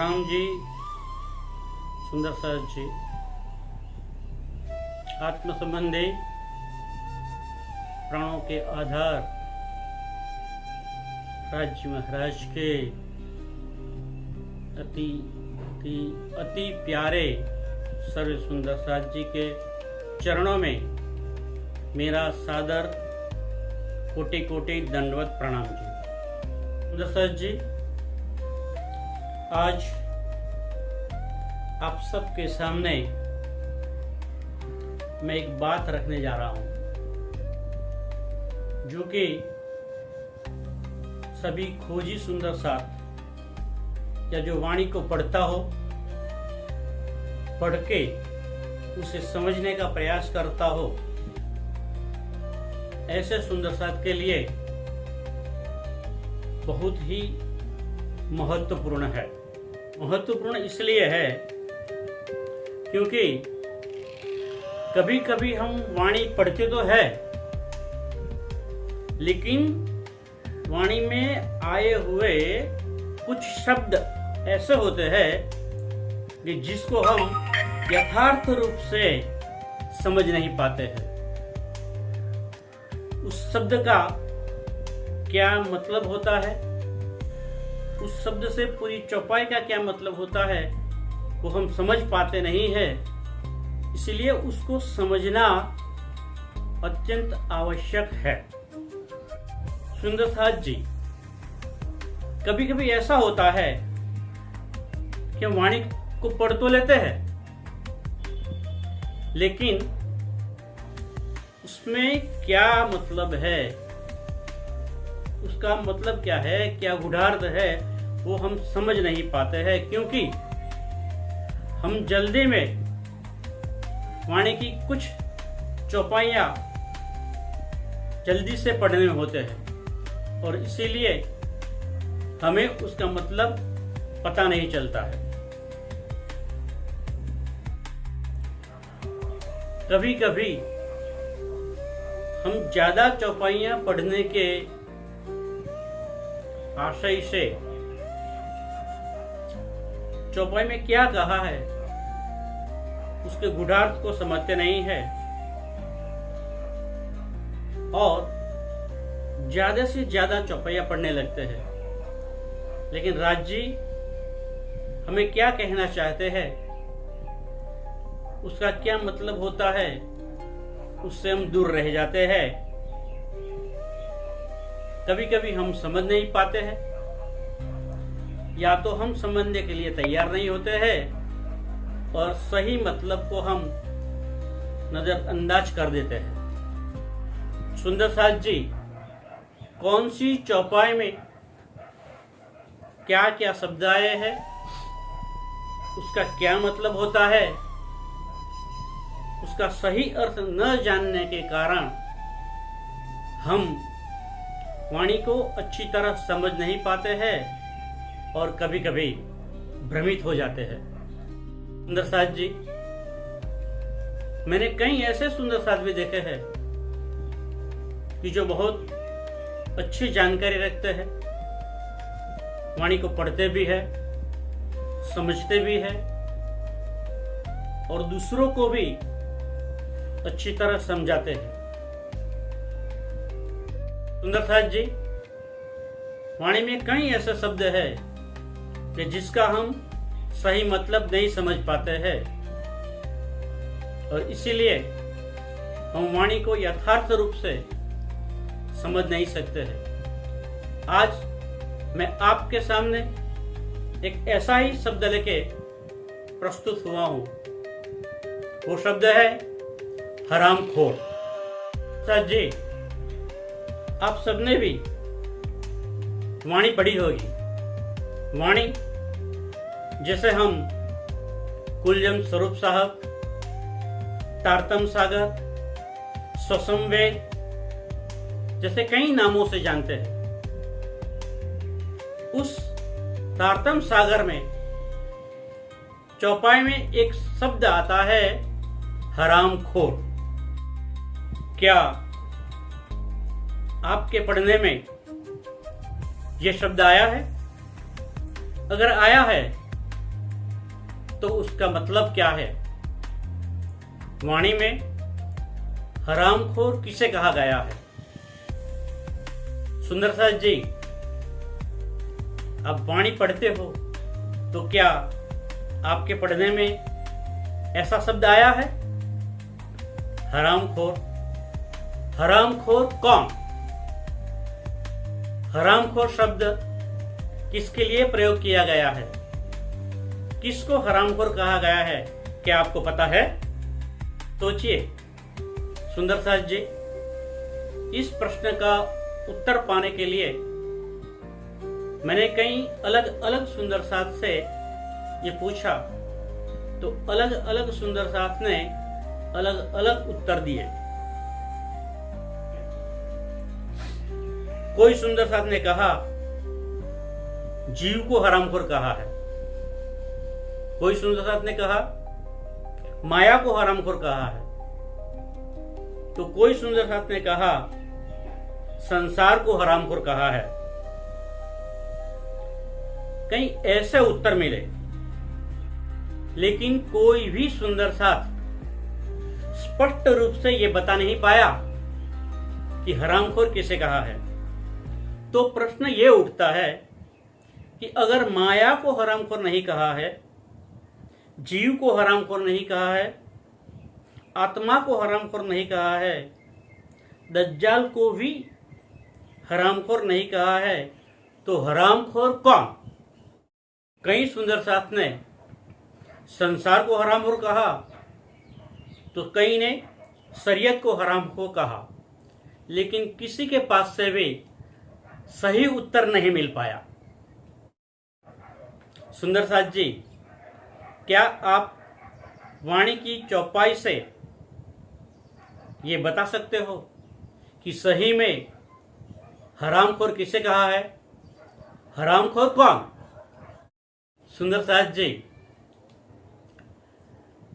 प्रणाम जी, सुंदर सहज जी। आत्म संबंधी प्राणों के आधार राज्य महाराज के अति प्यारे सर्व सुंदर सहज जी के चरणों में मेरा सादर कोटि कोटि दंडवत प्रणाम जी। सुंदर सहज जी, आज आप सबके सामने मैं एक बात रखने जा रहा हूं जो कि सभी खोजी सुंदर साथ या जो वाणी को पढ़ता हो, पढ़ के उसे समझने का प्रयास करता हो, ऐसे सुंदर साथ के लिए बहुत ही महत्वपूर्ण है। महत्वपूर्ण इसलिए है क्योंकि कभी कभी हम वाणी पढ़ते तो है, लेकिन वाणी में आए हुए कुछ शब्द ऐसे होते हैं कि जिसको हम यथार्थ रूप से समझ नहीं पाते हैं। उस शब्द का क्या मतलब होता है, उस शब्द से पूरी चौपाई का क्या मतलब होता है, वो हम समझ पाते नहीं है। इसलिए उसको समझना अत्यंत आवश्यक है। सुंदर सहज जी, कभी कभी ऐसा होता है कि वाणी को पढ़ तो लेते हैं, लेकिन उसमें क्या मतलब है, उसका मतलब क्या है, क्या गूढ़ार्थ है, वो हम समझ नहीं पाते हैं। क्योंकि हम जल्दी में वाणी की कुछ चौपाइयां जल्दी से पढ़ने में होते हैं और इसीलिए हमें उसका मतलब पता नहीं चलता है। कभी कभी हम ज्यादा चौपाइयां पढ़ने के आशय से चौपाई में क्या कहा है उसके गूढ़ार्थ को समझते नहीं है और ज्यादा से ज्यादा चौपाइयां पढ़ने लगते हैं। लेकिन राज जी हमें क्या कहना चाहते हैं, उसका क्या मतलब होता है, उससे हम दूर रह जाते हैं। कभी कभी हम समझ नहीं पाते हैं, या तो हम समझने के लिए तैयार नहीं होते हैं और सही मतलब को हम नजरअंदाज कर देते हैं। सुंदर सहज जी, कौन सी चौपाई में क्या क्या शब्द आए हैं, उसका क्या मतलब होता है, उसका सही अर्थ न जानने के कारण हम वाणी को अच्छी तरह समझ नहीं पाते हैं और कभी कभी भ्रमित हो जाते हैं। सुंदर सहज जी, मैंने कई ऐसे सुंदर साथ भी देखे हैं कि जो बहुत अच्छी जानकारी रखते हैं, वाणी को पढ़ते भी है, समझते भी है और दूसरों को भी अच्छी तरह समझाते हैं। सुंदर सहज जी, वाणी में कई ऐसे शब्द है कि जिसका हम सही मतलब नहीं समझ पाते हैं और इसीलिए हम वाणी को यथार्थ रूप से समझ नहीं सकते हैं। आज मैं आपके सामने एक ऐसा ही शब्द लेके प्रस्तुत हुआ हूं। वो शब्द है हरामखोर। सर जी, आप सबने भी वाणी पढ़ी होगी। वाणी जैसे हम कुलजम स्वरूप साहब, तारतम सागर, स्वसंवेद जैसे कई नामों से जानते हैं। उस तारतम सागर में चौपाई में एक शब्द आता है हरामखोर। क्या आपके पढ़ने में यह शब्द आया है? अगर आया है तो उसका मतलब क्या है? वाणी में हरामखोर किसे कहा गया है? सुंदरसाज जी, आप वाणी पढ़ते हो तो क्या आपके पढ़ने में ऐसा शब्द आया है? हरामखोर। हरामखोर कौन? हरामखोर शब्द किसके लिए प्रयोग किया गया है? किसको हरामखोर कहा गया है? क्या आपको पता है? सोचिए सुंदरसाज जी, इस प्रश्न का उत्तर पाने के लिए मैंने कई अलग अलग सुंदरसाज से ये पूछा, तो अलग अलग सुंदरसाज ने अलग अलग उत्तर दिए। कोई सुंदरसाज ने कहा जीव को हरामखोर कहा है, कोई सुंदरसाज ने कहा माया को हरामखोर कहा है, तो कोई सुंदरसाज ने कहा संसार को हरामखोर कहा है। कई ऐसे उत्तर मिले, लेकिन कोई भी सुंदरसाज स्पष्ट रूप से यह बता नहीं पाया कि हरामखोर किसे कहा है। तो प्रश्न ये उठता है कि अगर माया को हरामखोर नहीं कहा है, जीव को हरामखोर नहीं कहा है, आत्मा को हरामखोर नहीं कहा है, दज्जाल को भी हरामखोर नहीं कहा है, तो हरामखोर कौन? कई सुंदरसाज ने संसार को हरामखोर कहा, तो कई ने शरीयत को हरामखोर कहा, लेकिन किसी के पास से भी सही उत्तर नहीं मिल पाया। सुंदरसाज जी, क्या आप वाणी की चौपाई से ये बता सकते हो कि सही में हरामखोर किसे कहा है? हरामखोर कौन? सुंदरसाज जी,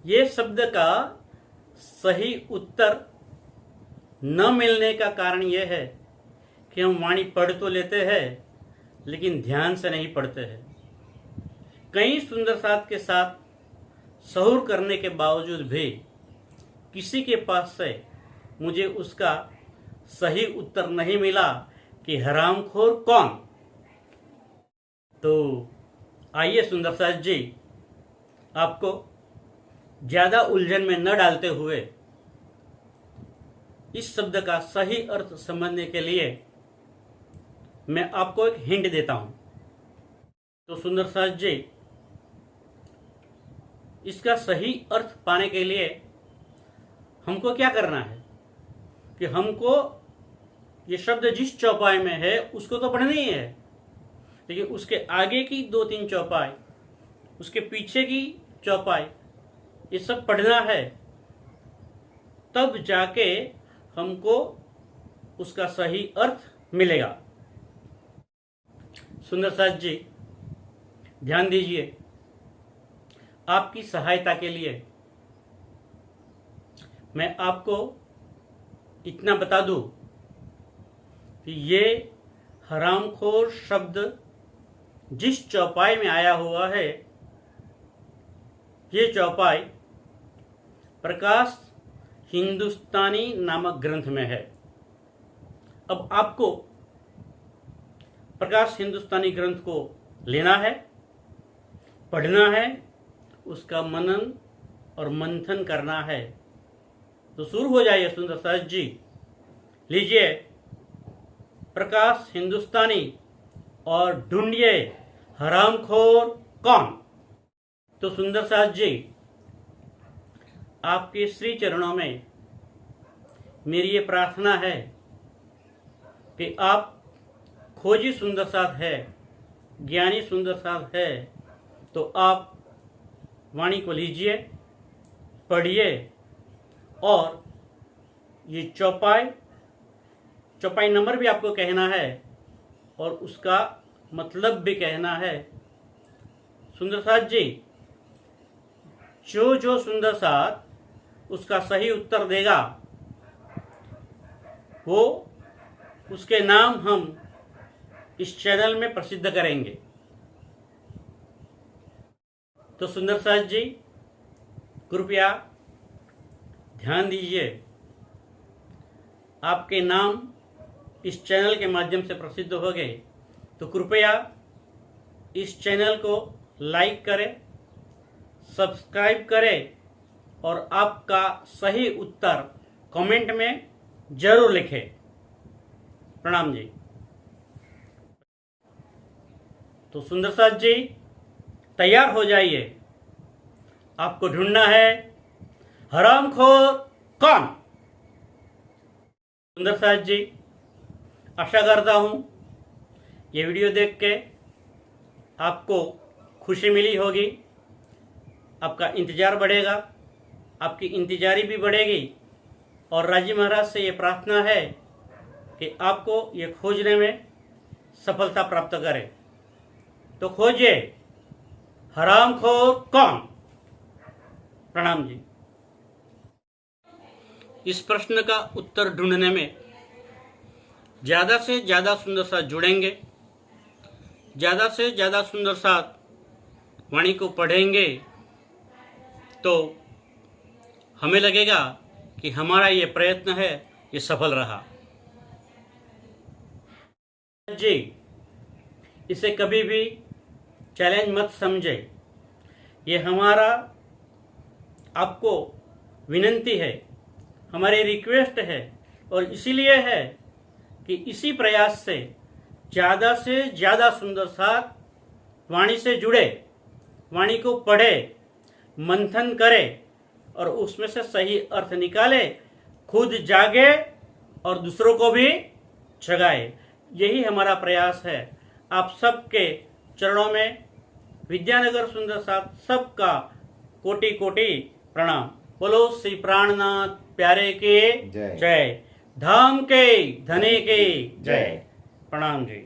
ये शब्द का सही उत्तर न मिलने का कारण यह है कि हम वाणी पढ़ तो लेते हैं, लेकिन ध्यान से नहीं पढ़ते हैं। कई सुंदरसाज के साथ सहूर करने के बावजूद भी किसी के पास से मुझे उसका सही उत्तर नहीं मिला कि हरामखोर कौन। तो आइए सुंदरसाज जी, आपको ज्यादा उलझन में न डालते हुए इस शब्द का सही अर्थ समझने के लिए मैं आपको एक हिंट देता हूं। तो सुंदरसाज जी, इसका सही अर्थ पाने के लिए हमको क्या करना है कि हमको ये शब्द जिस चौपाई में है उसको तो पढ़ना ही है, लेकिन उसके आगे की 2-3 चौपाई, उसके पीछे की चौपाई, ये सब पढ़ना है, तब जाके हमको उसका सही अर्थ मिलेगा। सुंदरसाज जी, ध्यान दीजिए, आपकी सहायता के लिए मैं आपको इतना बता दूं कि ये हरामखोर शब्द जिस चौपाई में आया हुआ है, ये चौपाई प्रकाश हिंदुस्तानी नामक ग्रंथ में है। अब आपको प्रकाश हिंदुस्तानी ग्रंथ को लेना है, पढ़ना है, उसका मनन और मंथन करना है। तो शुरू हो जाइए सुंदरसाज जी, लीजिए प्रकाश हिंदुस्तानी और ढूंढिए हरामखोर कौन। तो सुंदरसाज जी, आपके श्री चरणों में मेरी ये प्रार्थना है कि आप खोजी सुंदरसाज है, ज्ञानी सुंदरसाज है, तो आप वाणी को लीजिए, पढ़िए और ये चौपाई नंबर भी आपको कहना है और उसका मतलब भी कहना है। सुंदरसाज जी, जो सुंदरसाज उसका सही उत्तर देगा, वो उसके नाम हम इस चैनल में प्रसिद्ध करेंगे। तो सुंदर साथ जी कृपया ध्यान दीजिए, आपके नाम इस चैनल के माध्यम से प्रसिद्ध हो गए, तो कृपया इस चैनल को लाइक करें, सब्सक्राइब करें और आपका सही उत्तर कमेंट में जरूर लिखें। प्रणाम जी। तो सुंदर साथ जी तैयार हो जाइए, आपको ढूंढना है हरामखोर कौन। सुंदर साथ जी आशा करता हूं ये वीडियो देख के आपको खुशी मिली होगी, आपका इंतजार बढ़ेगा, आपकी इंतजारी भी बढ़ेगी और राजी महाराज से ये प्रार्थना है कि आपको ये खोजने में सफलता प्राप्त करें। तो खोजिए हरामखोर कौन। प्रणाम जी। इस प्रश्न का उत्तर ढूंढने में ज़्यादा से ज़्यादा सुंदर साथ जुड़ेंगे, ज़्यादा से ज़्यादा सुंदर साथ वाणी को पढ़ेंगे तो हमें लगेगा कि हमारा ये प्रयत्न है ये सफल रहा। जी इसे कभी भी चैलेंज मत समझे, ये हमारा आपको विनंती है, हमारी रिक्वेस्ट है और इसीलिए है कि इसी प्रयास से ज़्यादा सुंदर साथ वाणी से जुड़े, वाणी को पढ़े, मंथन करे और उसमें से सही अर्थ निकाले, खुद जागे और दूसरों को भी जगाए। यही हमारा प्रयास है। आप सबके चरणों में विद्यानगर सुंदर साथ सबका कोटि कोटि प्रणाम। बोलो श्री प्राणनाथ प्यारे के जय, धाम के धने के जय। प्रणाम जी।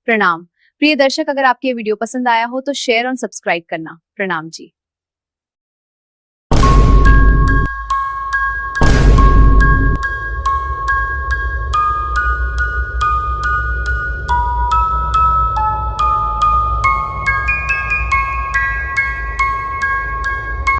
प्रणाम। प्रिय दर्शक, अगर आपको ये वीडियो पसंद आया हो तो शेयर और सब्सक्राइब करना। प्रणाम जी।